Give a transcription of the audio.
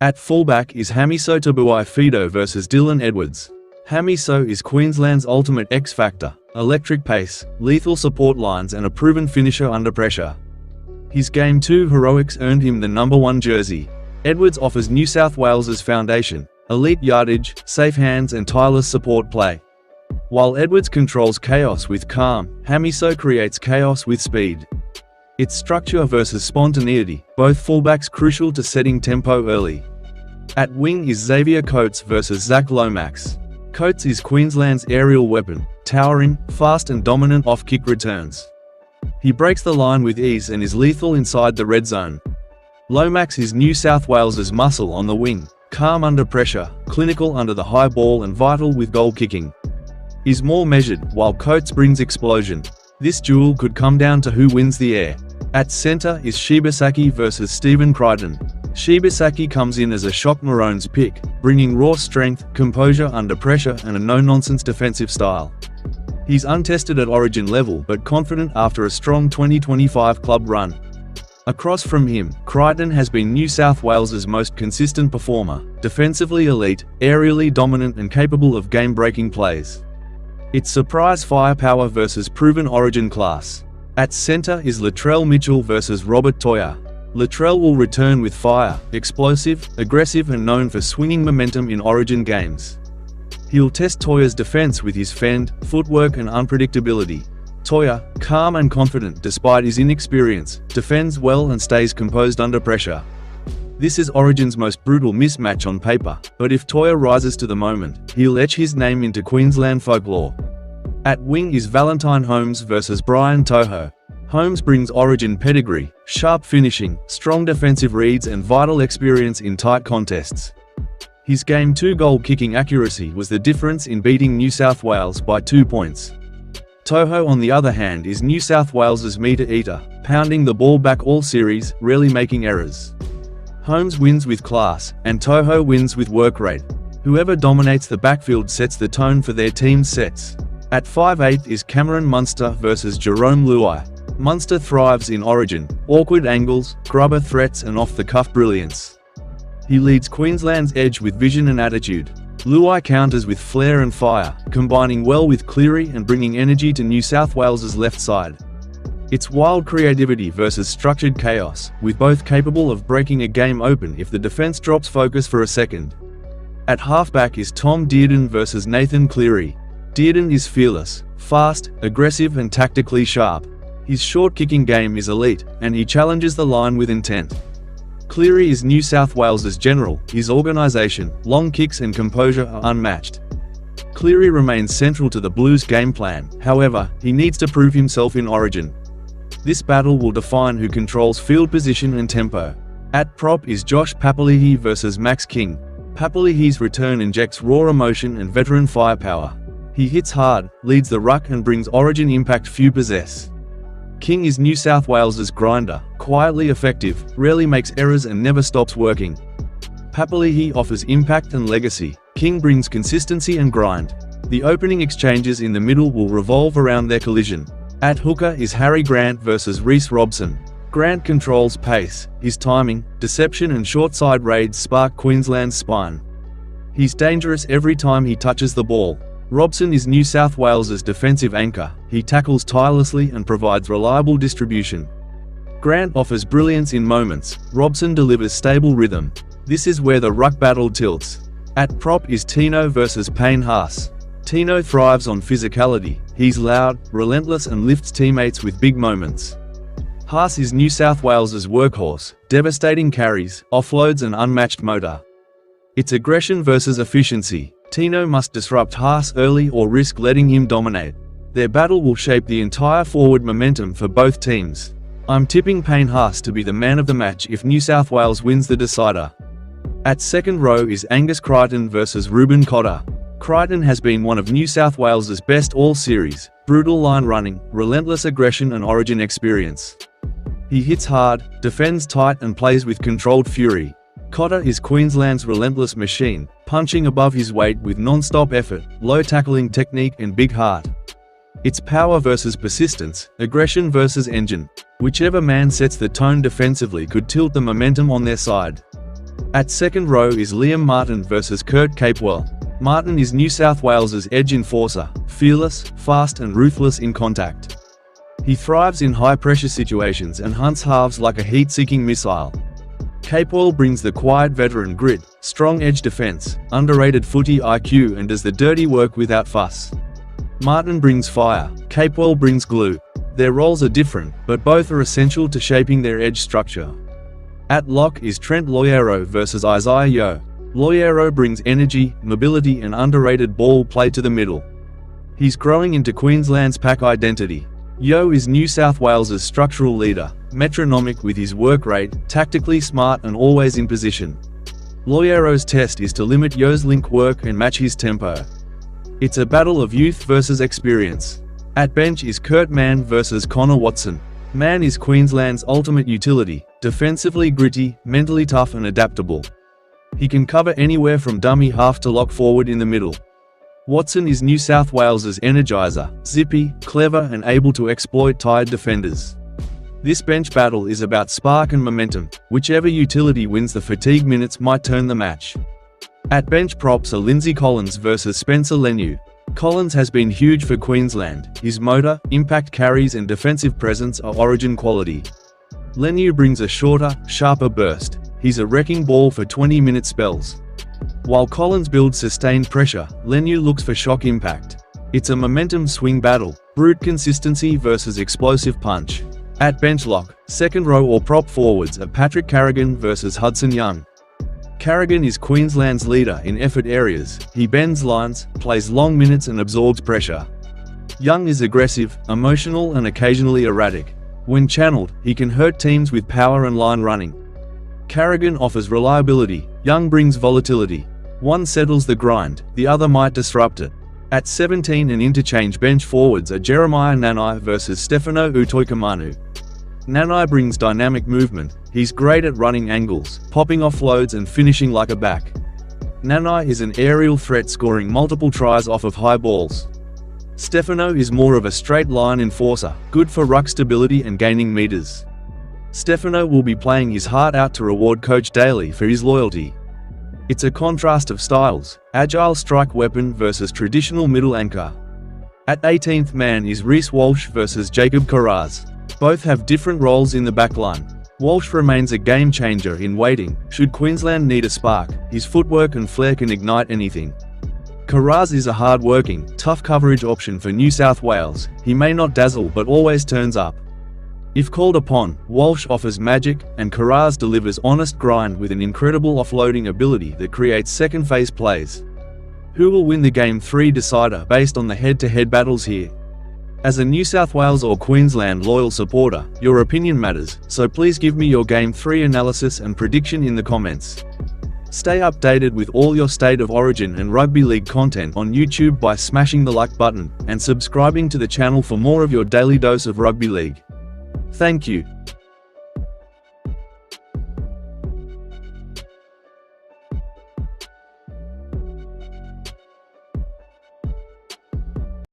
At fullback is Hamiso Tabuai-Fidow versus Dylan Edwards. Hamiso is Queensland's ultimate X-factor, electric pace, lethal support lines and a proven finisher under pressure. His Game 2 heroics earned him the #1 jersey. Edwards offers New South Wales's foundation, elite yardage, safe hands and tireless support play. While Edwards controls chaos with calm, Hamiso creates chaos with speed. It's structure versus spontaneity, both fullbacks crucial to setting tempo early. At wing is Xavier Coates versus Zach Lomax. Coates is Queensland's aerial weapon, towering, fast and dominant off-kick returns. He breaks the line with ease and is lethal inside the red zone. Lomax is New South Wales's muscle on the wing, calm under pressure, clinical under the high ball and vital with goal kicking. He's more measured, while Coates brings explosion. This duel could come down to who wins the air. At centre is Shibasaki versus Stephen Crichton. Shibasaki comes in as a shock Maroons pick, bringing raw strength, composure under pressure and a no-nonsense defensive style. He's untested at Origin level but confident after a strong 2025 club run. Across from him, Crichton has been New South Wales's most consistent performer, defensively elite, aerially dominant and capable of game-breaking plays. It's surprise firepower versus proven Origin class. At centre is Latrell Mitchell versus Robert To'o. Latrell will return with fire, explosive, aggressive and known for swinging momentum in Origin games. He'll test To'o's defense with his fend, footwork and unpredictability. To'o, calm and confident despite his inexperience, defends well and stays composed under pressure. This is Origin's most brutal mismatch on paper, but if To'o rises to the moment, he'll etch his name into Queensland folklore. At wing is Valentine Holmes versus Brian To'o. Holmes brings Origin pedigree, sharp finishing, strong defensive reads and vital experience in tight contests. His Game 2 goal-kicking accuracy was the difference in beating New South Wales by 2 points. To'o on the other hand is New South Wales's meter eater, pounding the ball back all series, rarely making errors. Holmes wins with class, and To'o wins with work rate. Whoever dominates the backfield sets the tone for their team's sets. At 5'8" is Cameron Munster versus Jerome Luai. Munster thrives in Origin, awkward angles, grubber threats and off-the-cuff brilliance. He leads Queensland's edge with vision and attitude. Luai counters with flair and fire, combining well with Cleary and bringing energy to New South Wales's left side. It's wild creativity versus structured chaos, with both capable of breaking a game open if the defense drops focus for a second. At halfback is Tom Dearden versus Nathan Cleary. Dearden is fearless, fast, aggressive and tactically sharp. His short kicking game is elite, and he challenges the line with intent. Cleary is New South Wales's general, his organisation, long kicks and composure are unmatched. Cleary remains central to the Blues game plan, however, he needs to prove himself in Origin. This battle will define who controls field position and tempo. At prop is Josh Papali'i versus Max King. Papali'i's return injects raw emotion and veteran firepower. He hits hard, leads the ruck and brings Origin impact few possess. King is New South Wales's grinder, quietly effective, rarely makes errors and never stops working. Papali'i offers impact and legacy. King brings consistency and grind. The opening exchanges in the middle will revolve around their collision. At hooker is Harry Grant versus Reece Robson. Grant controls pace, his timing, deception and short side raids spark Queensland's spine. He's dangerous every time he touches the ball. Robson is New South Wales's defensive anchor. He tackles tirelessly and provides reliable distribution. Grant offers brilliance in moments. Robson delivers stable rhythm. This is where the ruck battle tilts. At prop is Tino versus Payne Haas. Tino thrives on physicality. He's loud, relentless and lifts teammates with big moments. Haas is New South Wales's workhorse, devastating carries, offloads and unmatched motor. It's aggression versus efficiency. Tino must disrupt Haas early or risk letting him dominate. Their battle will shape the entire forward momentum for both teams. I'm tipping Payne Haas to be the man of the match if New South Wales wins the decider. At second row is Angus Crichton versus Reuben Cotter. Crichton has been one of New South Wales's best all series, brutal line running, relentless aggression and Origin experience. He hits hard, defends tight and plays with controlled fury. Cotter is Queensland's relentless machine, punching above his weight with non-stop effort, low tackling technique and big heart. It's power versus persistence, aggression versus engine. Whichever man sets the tone defensively could tilt the momentum on their side. At second row is Liam Martin versus Kurt Capewell. Martin is New South Wales's edge enforcer, fearless, fast and ruthless in contact. He thrives in high-pressure situations and hunts halves like a heat-seeking missile. Capewell brings the quiet veteran grit, strong edge defense, underrated footy IQ and does the dirty work without fuss. Martin brings fire, Capewell brings glue. Their roles are different, but both are essential to shaping their edge structure. At lock is Trent Loiero versus Isaiah Yeo. Loiero brings energy, mobility and underrated ball play to the middle. He's growing into Queensland's pack identity. Yeo is New South Wales's structural leader, metronomic with his work rate, tactically smart and always in position. Loiero's test is to limit Yeo's link work and match his tempo. It's a battle of youth versus experience. At bench is Kurt Mann versus Connor Watson. Mann is Queensland's ultimate utility, defensively gritty, mentally tough and adaptable. He can cover anywhere from dummy half to lock forward in the middle. Watson is New South Wales's energizer, zippy, clever and able to exploit tired defenders. This bench battle is about spark and momentum. Whichever utility wins the fatigue minutes might turn the match. At bench props are Lindsay Collins versus Spencer Leniu. Collins has been huge for Queensland. His motor, impact carries and defensive presence are origin quality. Leniu brings a shorter, sharper burst. He's a wrecking ball for 20-minute spells. While Collins builds sustained pressure, Leniu looks for shock impact. It's a momentum swing battle, brute consistency versus explosive punch. At bench lock, second row or prop forwards are Patrick Carrigan versus Hudson Young. Carrigan is Queensland's leader in effort areas. He bends lines, plays long minutes and absorbs pressure. Young is aggressive, emotional and occasionally erratic. When channeled, he can hurt teams with power and line running. Carrigan offers reliability, Young brings volatility. One settles the grind, the other might disrupt it. At 17 and interchange bench forwards are Jeremiah Nanai versus Stefano Utoikamanu. Nanai brings dynamic movement. He's great at running angles, popping offloads and finishing like a back. Nanai is an aerial threat scoring multiple tries off of high balls. Stefano is more of a straight line enforcer, good for ruck stability and gaining meters. Stefano will be playing his heart out to reward Coach Daly for his loyalty. It's a contrast of styles, agile strike weapon versus traditional middle anchor. At 18th man is Reece Walsh versus Jacob Kiraz. Both have different roles in the backline. Walsh remains a game changer in waiting. Should Queensland need a spark, his footwork and flair can ignite anything. Kiraz is a hard-working, tough coverage option for New South Wales. He may not dazzle but always turns up. If called upon, Walsh offers magic, and Kiraz delivers honest grind with an incredible offloading ability that creates second-phase plays. Who will win the Game 3 decider based on the head-to-head battles here? As a New South Wales or Queensland loyal supporter, your opinion matters, so please give me your Game 3 analysis and prediction in the comments. Stay updated with all your State of Origin and Rugby League content on YouTube by smashing the like button, and subscribing to the channel for more of your daily dose of rugby league. Thank you.